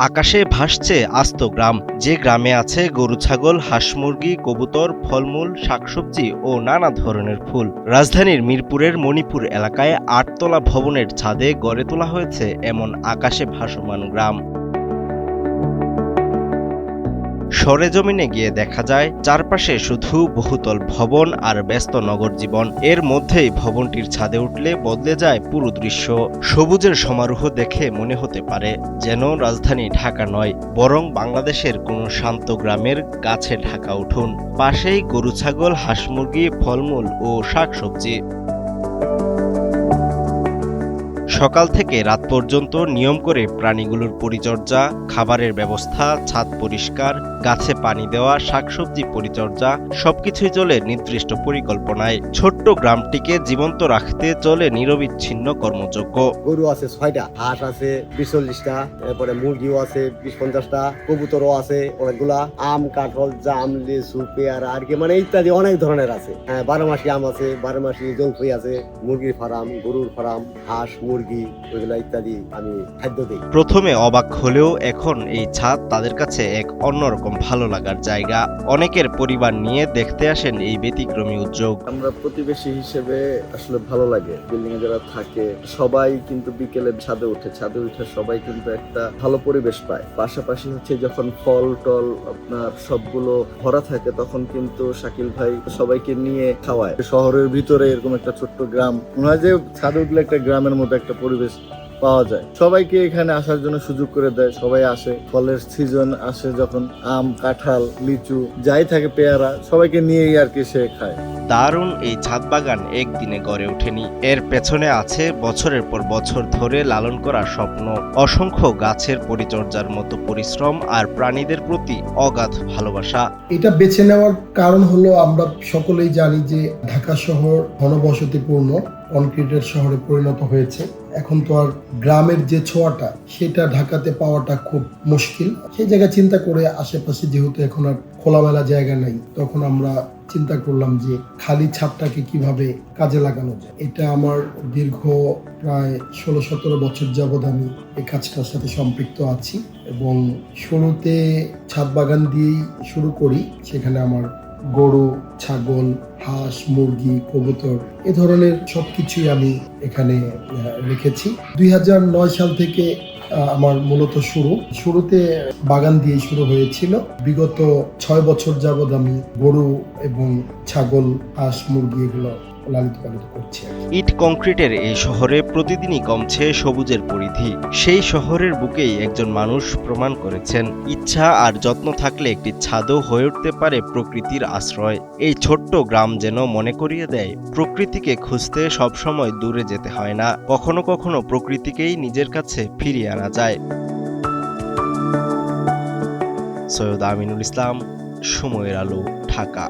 আকাশে ভাসছে আস্ত গ্রাম, যে গ্রামে আছে গরু ছাগল, হাঁস মুরগি, কবুতর, ফলমূল, শাকসবজি ও নানা ধরনের ফুল। রাজধানীর মিরপুরের মণিপুর এলাকায় ৮ তলা ভবনের ছাদে গড়ে তোলা হয়েছে এমন আকাশে ভাসমান গ্রাম। সরেজমিনে গিয়ে দেখা যায় চারপাশে শুধু বহুতল ভবন আর ব্যস্ত নগর জীবন। এর মধ্যেই ভবনটির ছাদে উঠলে বদলে যায় পুরো দৃশ্য। সবুজের সমারোহ দেখে মনে হতে পারে যেন রাজধানী ঢাকা নয়, বরং বাংলাদেশের কোনো শান্ত গ্রামের গাছে ঢাকা উঠোন। পাশেই গরু ছাগল, হাঁস মুরগি, ফলমূল ও শাকসবজি। সকাল থেকে রাত পর্যন্ত নিয়ম করে প্রাণীগুলোর পরিচর্যা, খাবারের ব্যবস্থা, ছাদ পরিষ্কার, গাছে পানি দেওয়া, শাকসবজি পরিচর্যা সবকিছুই চলে নির্দিষ্ট পরিকল্পনায়। ছোট্ট গ্রামটিকে জীবন্ত রাখতে চলে নিরবিচ্ছিন্ন কর্মযজ্ঞ। গরু আছে 6টা, হাঁস আছে 40-40টা, এরপরে মুরগিও আছে 20-50টা, কবুতরও আছে অনেকগুলা, আম, কাঁঠাল, জাম, লিচু, পেয়ারা আর কি মানে ইত্যাদি অনেক ধরনের আছে। 12 মাসি আম আছে, 12 মাসি জলপাই আছে, মুরগির ফার্ম, গরুর ফার্ম, হাঁস, মুরগি ওইগুলা ইত্যাদি আমি খাদ্য দিই। প্রথমে অবাক হলেও এখন এই ছাদ তাদের কাছে এক অন্যরকম ভালো লাগার জায়গা। অনেকের পরিবার নিয়ে দেখতে আসেন এই ব্যতিক্রমী উদ্যোগ। আমরা প্রতিবেশী হিসেবে আসলে ভালো লাগে। বিল্ডিং এ যারা থাকে সবাই কিন্তু বিকেলে ছাদে উঠে সবাই কিন্তু একটা ভালো পরিবেশ পায়। পাশাপাশি হচ্ছে যখন ফল টল আপনার সবগুলো ভরা থাকে তখন কিন্তু শাকিল ভাই সবাইকে নিয়ে খাওয়ায়। শহরের ভিতরে এরকম একটা ছোট্ট গ্রাম মনে হয় যে ছাদে উঠলে একটা গ্রামের মতো একটা পরিবেশ পাওয়া যায়। সবাইকে এখানে আসার জন্য সুযোগ করে দেয়, সবাই আসে। ফলের সিজন আসে যখন আম, কাঁঠাল, লিচু যাই থাকে, পেয়ারা সবাইকে নিয়েই আর কি সে খায়। দারুণ এই ছাদ বাগান একদিনে গড়ে ওঠেনি। এর পেছনে আছে বছরের পর বছর ধরে লালন করা স্বপ্ন, অসংখ্য গাছের পরিচর্যার মতো পরিশ্রম আর প্রাণীদের প্রতি অগাধ ভালোবাসা। এটা বেছে নেওয়ার কারণ হলো আমরা সকলেই জানি যে ঢাকা শহর ঘনবসতিপূর্ণ কনক্রিটের শহরে পরিণত হয়েছে। এখন তো আর গ্রামের যে ছোঁয়াটা সেটা ঢাকাতে পাওয়াটা খুব মুশকিল। সেই জায়গা চিন্তা করে আশেপাশে যেহেতু এখন আর খোলামেলা জায়গা নাই, তখন আমরা চিন্তা করলাম যে খালি ছাদটাকে কিভাবে কাজে লাগানো যায়। এটা আমার দীর্ঘ প্রায় 16-17 বছর যাবৎ আমি এই কাজটার সাথে সম্পৃক্ত আছি এবং শুরুতে ছাদ বাগান দিয়েই শুরু করি। সেখানে আমার গরু, ছাগল, হাঁস, মুরগি, কবুতর এ ধরনের সবকিছুই আমি এখানে রেখেছি। 2009 সাল থেকে আমার মূলত শুরুতে বাগান দিয়ে শুরু হয়েছিল। বিগত 6 বছর যাবৎ আমি গরু এবং ছাগল, হাঁস, মুরগি এগুলো লালিত পালিত করছি। ইট কংক্রিটের এই শহরে প্রতিদিনই কমছে সবুজের পরিধি। সেই শহরের বুকেই একজন মানুষ প্রমাণ করেছেন, ইচ্ছা আর যত্ন থাকলে একটি ছাদও হয়ে উঠতে পারে প্রকৃতির আশ্রয়। এই ছোট্ট গ্রাম যেন মনে করিয়ে দেয়, প্রকৃতিকে খুঁজতে সবসময় দূরে যেতে হয় না, কখনো কখনো প্রকৃতিকেই নিজের কাছে ফিরিয়ে আনা যায়। সৈয়দ আমিনুল ইসলাম, সময়ের আলো, ঢাকা।